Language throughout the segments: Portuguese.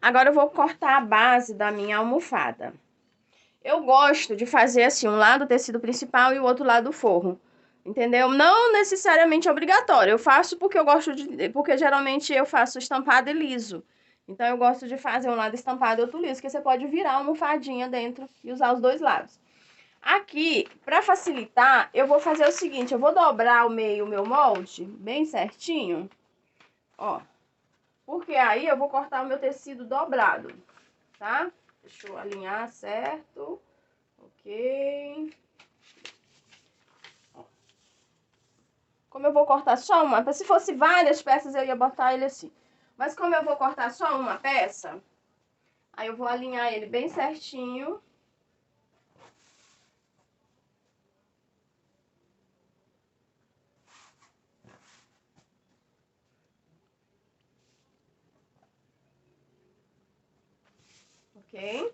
Agora eu vou cortar a base da minha almofada. Eu gosto de fazer assim, um lado do tecido principal e o outro lado do forro. Entendeu? Não necessariamente obrigatório. Eu faço porque eu gosto de, porque geralmente eu faço estampado e liso. Então eu gosto de fazer um lado estampado e outro liso, que você pode virar uma almofadinha dentro e usar os dois lados. Aqui, para facilitar, eu vou fazer o seguinte, eu vou dobrar o meio o meu molde bem certinho, ó. Porque aí eu vou cortar o meu tecido dobrado, tá? Deixa eu alinhar certo. Ok. Como eu vou cortar só uma, se fosse várias peças eu ia botar ele assim. Mas como eu vou cortar só uma peça, aí eu vou alinhar ele bem certinho. Ok?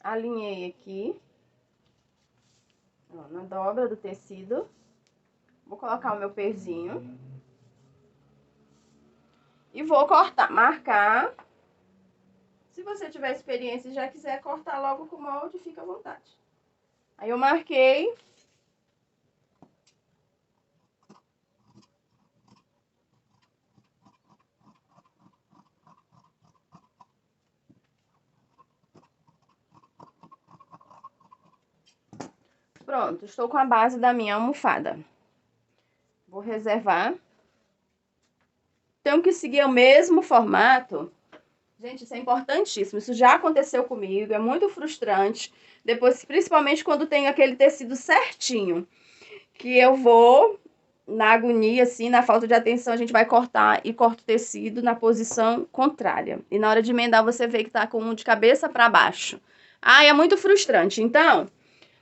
Alinhei aqui, ó, na dobra do tecido. Vou colocar o meu pezinho. E vou cortar, marcar. Se você tiver experiência e já quiser cortar logo com o molde, fica à vontade. Aí eu marquei. Pronto, estou com a base da minha almofada. Vou reservar. Tenho que seguir o mesmo formato. Gente, isso é importantíssimo. Isso já aconteceu comigo, é muito frustrante. Depois, principalmente quando tem aquele tecido certinho, que eu vou na agonia, assim, na falta de atenção, a gente vai cortar e corta o tecido na posição contrária. E na hora de emendar, você vê que tá com um de cabeça para baixo. Ah, é muito frustrante. Então,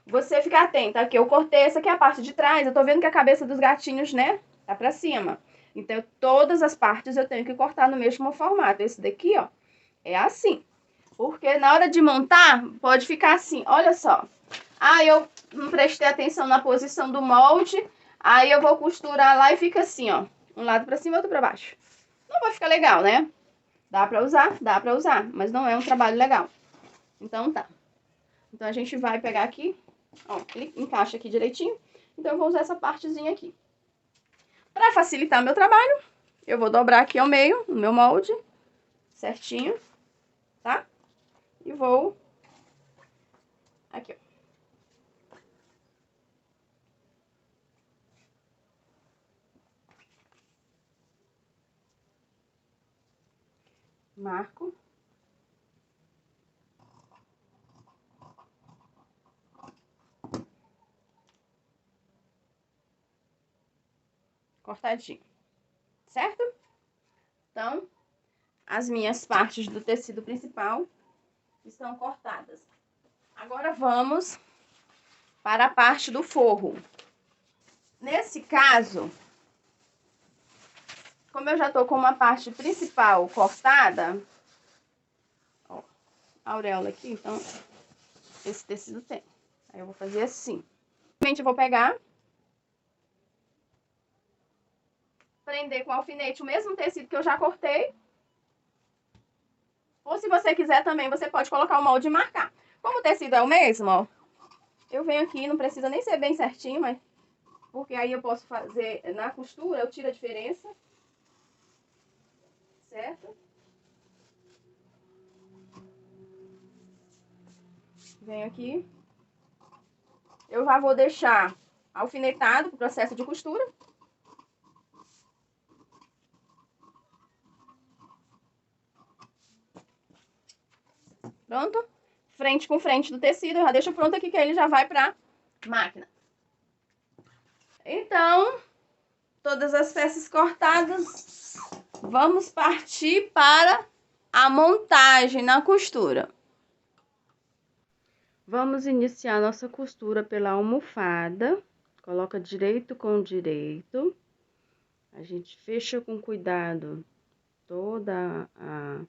você fica atenta. Aqui eu cortei, essa aqui é a parte de trás. Eu tô vendo que a cabeça dos gatinhos, né, tá pra cima. Então, todas as partes eu tenho que cortar no mesmo formato. Esse daqui, ó, é assim. Porque na hora de montar, pode ficar assim, olha só. Ah, eu não prestei atenção na posição do molde. Aí eu vou costurar lá e fica assim, ó. Um lado pra cima, outro pra baixo. Não vai ficar legal, né? Dá pra usar? Dá pra usar. Mas não é um trabalho legal. Então tá. Então a gente vai pegar aqui. Ó, ele encaixa aqui direitinho. Então eu vou usar essa partezinha aqui. Pra facilitar meu trabalho, eu vou dobrar aqui ao meio, no meu molde. Certinho. Tá? E vou... Aqui, ó. Marco. Cortadinho. Certo? Então, as minhas partes do tecido principal estão cortadas. Agora vamos para a parte do forro. Nesse caso, como eu já tô com uma parte principal cortada, ó, a auréola aqui, então esse tecido tem. Aí eu vou fazer assim. Eu vou pegar, prender com alfinete o mesmo tecido que eu já cortei. Ou se você quiser também, você pode colocar o molde e marcar. Como o tecido é o mesmo, ó, eu venho aqui, não precisa nem ser bem certinho, mas porque aí eu posso fazer na costura, eu tiro a diferença. Certo? Venho aqui. Eu já vou deixar alfinetado pro processo de costura. Pronto? Frente com frente do tecido, eu já deixo pronto aqui que ele já vai pra máquina. Então, todas as peças cortadas, vamos partir para a montagem na costura. Vamos iniciar nossa costura pela almofada. Coloca direito com direito. A gente fecha com cuidado toda a...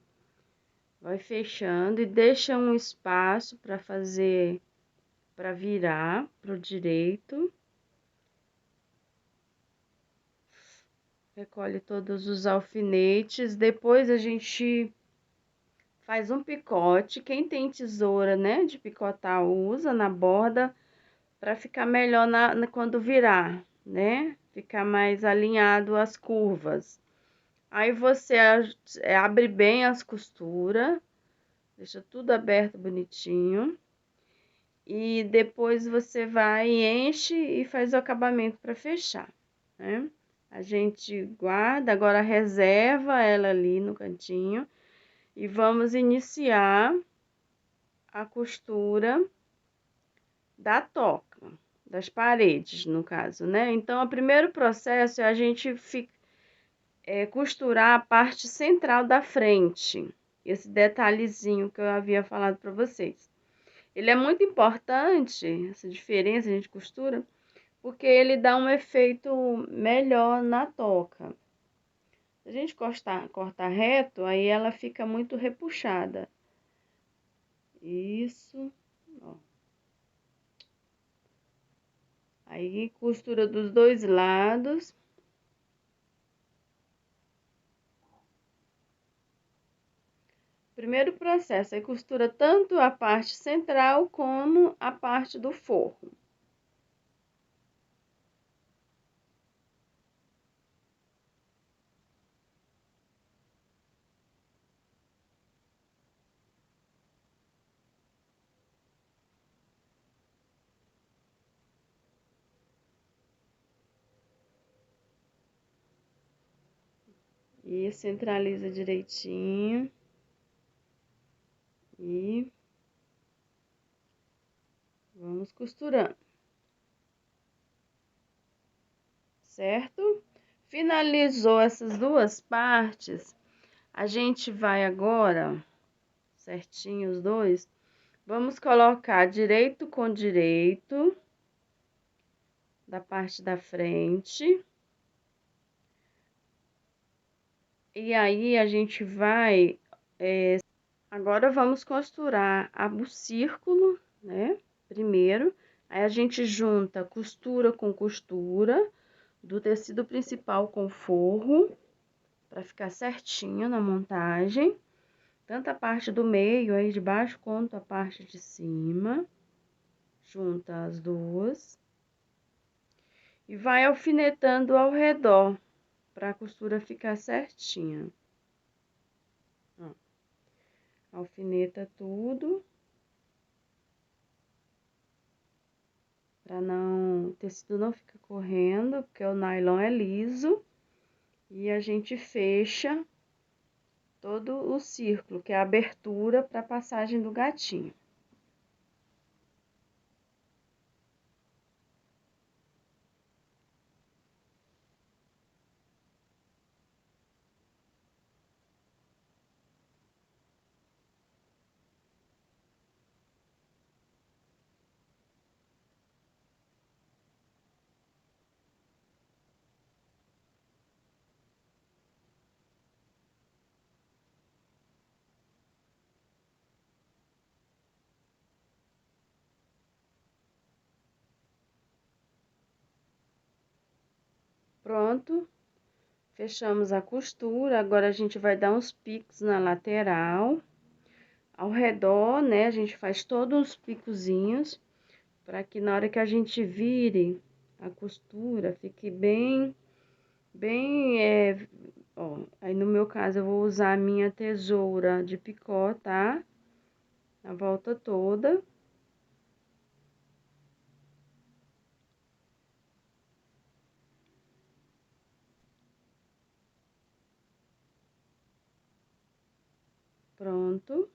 Vai fechando e deixa um espaço para fazer, para virar pro direito. recolhe todos os alfinetes. Depois a gente faz um picote. Quem tem tesoura, né, de picotar, usa na borda para ficar melhor quando virar, né? Ficar mais alinhado as curvas. Aí você abre bem as costuras, deixa tudo aberto bonitinho. E depois você vai, enche e faz o acabamento para fechar, né? A gente guarda, agora reserva ela ali no cantinho e vamos iniciar a costura da toca, das paredes, no caso, né? Então, o primeiro processo é a gente costurar a parte central da frente, esse detalhezinho que eu havia falado para vocês. Ele é muito importante, essa diferença a gente costura, porque ele dá um efeito melhor na toca. Se a gente cortar reto, aí ela fica muito repuxada. Isso, ó. Aí costura dos dois lados. Primeiro processo, aí costura tanto a parte central como a parte do forro. E centraliza direitinho. E vamos costurando. Certo? Finalizou essas duas partes, a gente vai agora, certinho os dois, vamos colocar direito com direito da parte da frente. E aí, a gente vai... agora, vamos costurar o círculo, né? Primeiro, aí a gente junta costura com costura do tecido principal com forro, para ficar certinho na montagem. Tanto a parte do meio aí de baixo, quanto a parte de cima. Junta as duas. E vai alfinetando ao redor, para a costura ficar certinha. Ó. Alfineta tudo. Para o tecido não ficar correndo, porque o nylon é liso. E a gente fecha todo o círculo, que é a abertura para a passagem do gatinho. Pronto, fechamos a costura. Agora, a gente vai dar uns picos na lateral. Ao redor, né, a gente faz todos os picozinhos, para que na hora que a gente vire a costura, fique bem, ó. Aí, no meu caso, eu vou usar a minha tesoura de picó, tá? A volta toda. Pronto,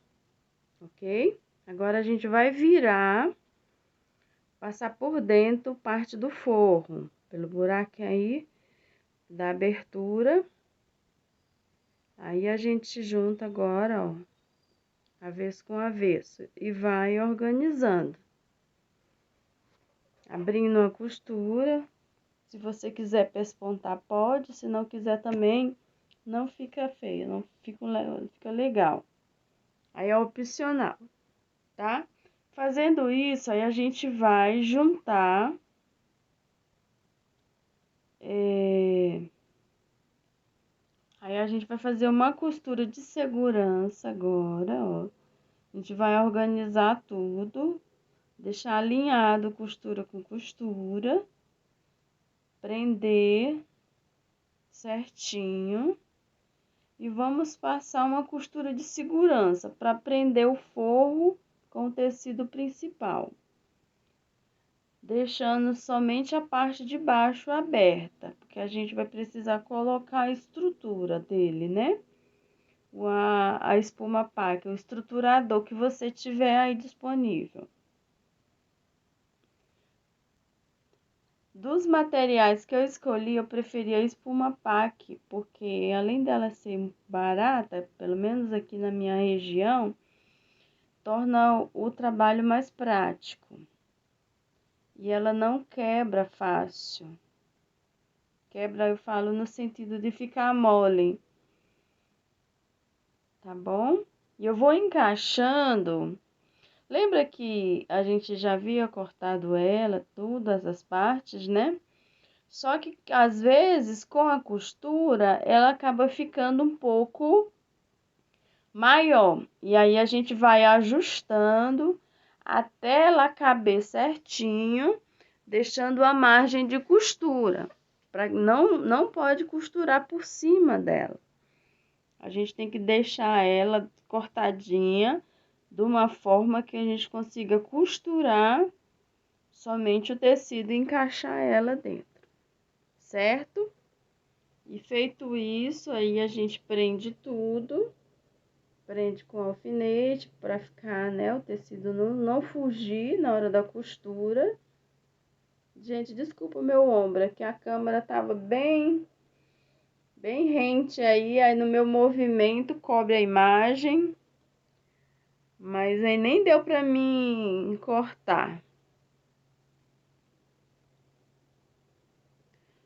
ok? Agora, a gente vai virar, passar por dentro parte do forro, pelo buraco aí da abertura. Aí, a gente junta agora, ó, avesso com avesso, e vai organizando. Abrindo a costura. Se você quiser pespontar, pode. Se não quiser também, não fica feio, não fica legal. Aí é opcional, tá? Fazendo isso, aí a gente vai juntar Aí a gente vai fazer uma costura de segurança agora, ó. A gente vai organizar tudo, deixar alinhado costura com costura, prender certinho e vamos passar uma costura de segurança para prender o forro com o tecido principal, deixando somente a parte de baixo aberta, porque a gente vai precisar colocar a estrutura dele, né? A espuma pack, o estruturador que você tiver aí disponível. Dos materiais que eu escolhi, eu preferi a espuma pack, porque além dela ser barata, pelo menos aqui na minha região, torna o trabalho mais prático. E ela não quebra fácil. Quebra, eu falo no sentido de ficar mole, tá bom? E eu vou encaixando. Lembra que a gente já havia cortado ela, todas as partes, né? Só que às vezes com a costura ela acaba ficando um pouco maior. E aí a gente vai ajustando até ela caber certinho, deixando a margem de costura. Não pode costurar por cima dela. A gente tem que deixar ela cortadinha de uma forma que a gente consiga costurar somente o tecido e encaixar ela dentro, certo? E feito isso, aí a gente prende tudo, prende com alfinete para ficar, né, o tecido não fugir na hora da costura. Gente, desculpa o meu ombro, é que a câmera tava bem rente aí no meu movimento cobre a imagem. Mas aí nem deu pra mim cortar.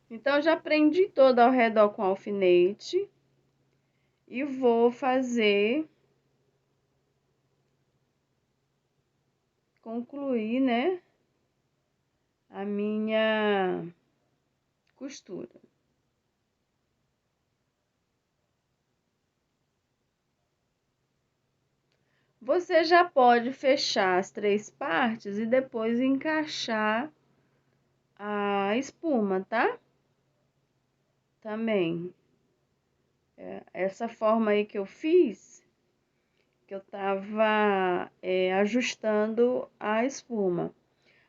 Então, já prendi todo ao redor com alfinete. E vou concluir, né, a minha costura. Você já pode fechar as 3 partes e depois encaixar a espuma, tá? Também. Essa forma aí que eu fiz, que eu tava ajustando a espuma.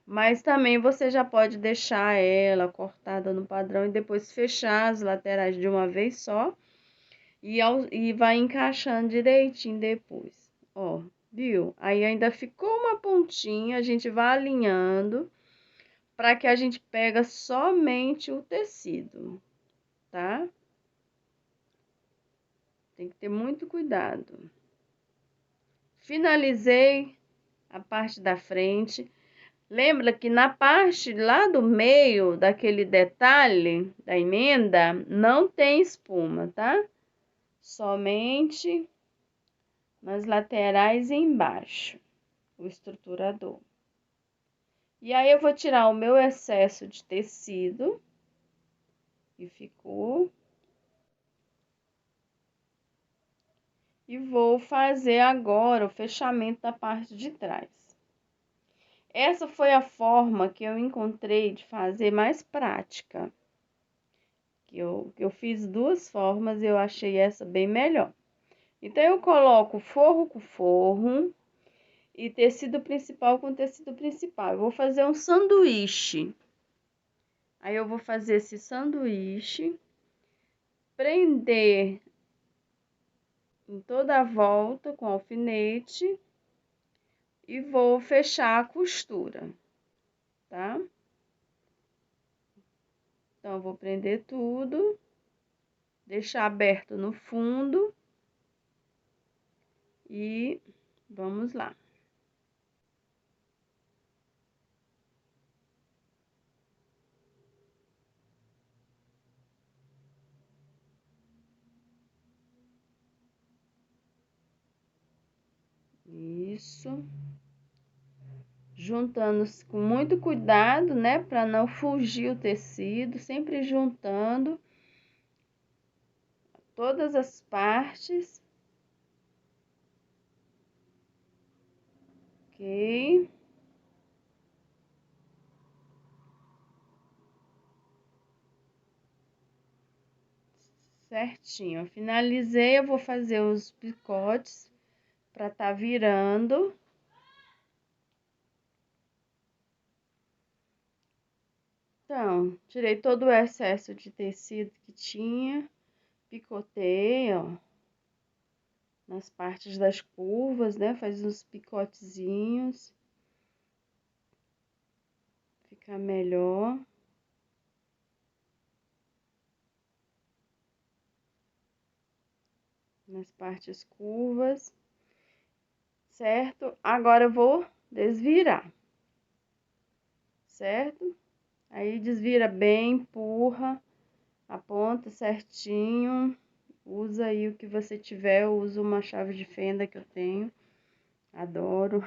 Mas também você já pode deixar ela cortada no padrão e depois fechar as laterais de uma vez só. E vai encaixando direitinho depois. Ó, viu? Aí ainda ficou uma pontinha, a gente vai alinhando para que a gente pega somente o tecido, tá? Tem que ter muito cuidado. Finalizei a parte da frente. Lembra que na parte lá do meio, daquele detalhe da emenda, não tem espuma, tá? Somente nas laterais e embaixo, o estruturador. E aí, eu vou tirar o meu excesso de tecido, que ficou. E vou fazer agora o fechamento da parte de trás. Essa foi a forma que eu encontrei de fazer mais prática. Eu fiz 2 formas e eu achei essa bem melhor. Então, eu coloco forro com forro e tecido principal com tecido principal. Eu vou fazer um sanduíche. Aí, eu vou fazer esse sanduíche, prender em toda a volta com alfinete e vou fechar a costura, tá? Então, eu vou prender tudo, deixar aberto no fundo e vamos lá. Isso. Juntando com muito cuidado, né, para não fugir o tecido, sempre juntando todas as partes. Ok. Certinho. Finalizei, eu vou fazer os picotes para tá virando. Então, tirei todo o excesso de tecido que tinha, picotei, ó, nas partes das curvas, né? Faz uns picotezinhos, fica melhor. Nas partes curvas, certo? Agora eu vou desvirar, certo? Aí desvira bem, empurra a ponta certinho. Usa aí o que você tiver, eu uso uma chave de fenda que eu tenho. Adoro.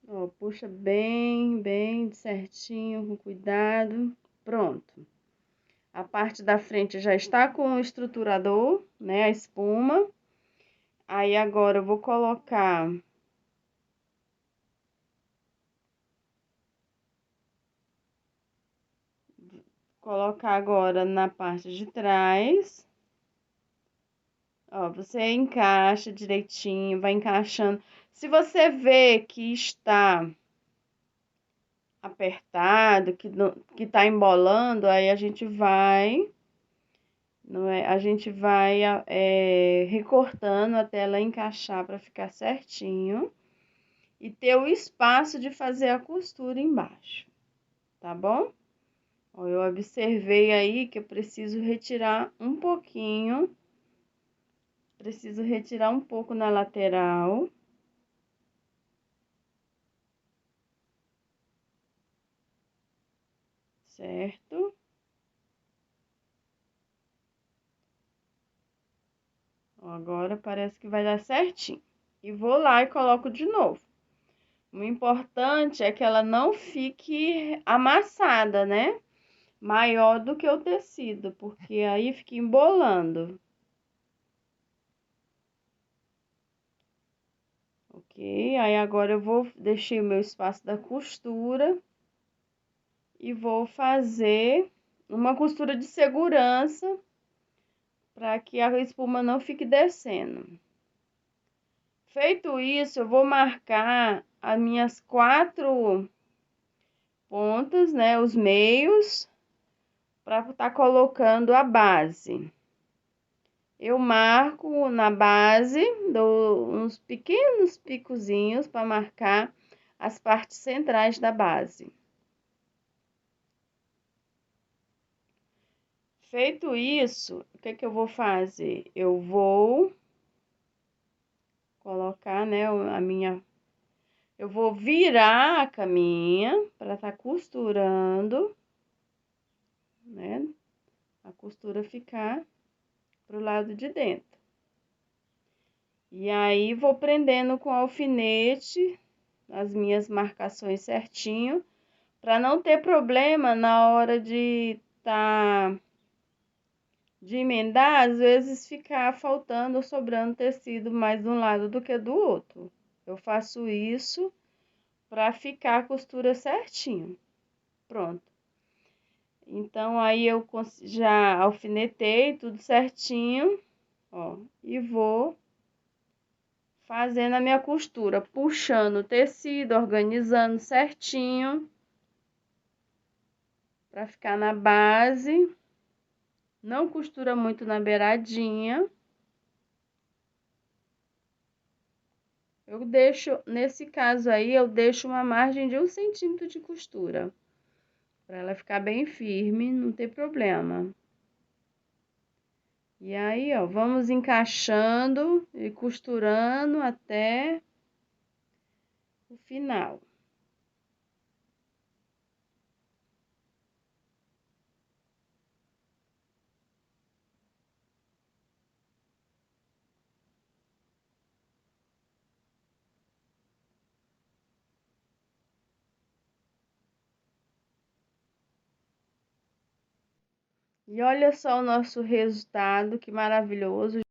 Ó, puxa bem certinho, com cuidado. Pronto. A parte da frente já está com o estruturador, né, a espuma. Aí agora eu vou colocar agora na parte de trás. Ó, você encaixa direitinho, vai encaixando. Se você vê que está apertado, que tá embolando, aí a gente vai, não é? A gente vai recortando até ela encaixar para ficar certinho e ter o espaço de fazer a costura embaixo, tá bom? Ó, eu observei aí que eu preciso retirar um pouquinho, preciso retirar um pouco na lateral. Certo? Ó, agora parece que vai dar certinho. E vou lá e coloco de novo. O importante é que ela não fique amassada, né? Maior do que o tecido, porque aí fica embolando. Ok? Aí agora eu vou deixar o meu espaço da costura e vou fazer uma costura de segurança para que a espuma não fique descendo. Feito isso, eu vou marcar as minhas 4 pontas, né, os meios, para estar colocando a base. Eu marco na base, dou uns pequenos picozinhos para marcar as partes centrais da base. Feito isso, o que que eu vou fazer? Eu vou colocar, né, eu vou virar a caminha para estar costurando, né? A costura ficar pro lado de dentro. E aí, vou prendendo com alfinete as minhas marcações certinho, para não ter problema na hora de emendar, às vezes ficar faltando ou sobrando tecido mais de um lado do que do outro. Eu faço isso para ficar a costura certinho. Pronto. Então, aí eu já alfinetei tudo certinho, ó, e vou fazendo a minha costura, puxando o tecido, organizando certinho, para ficar na base. Não costura muito na beiradinha. Eu deixo, nesse caso aí, eu deixo uma margem de 1 centímetro de costura, para ela ficar bem firme, não ter problema. E aí, ó, vamos encaixando e costurando até o final. E olha só o nosso resultado, que maravilhoso.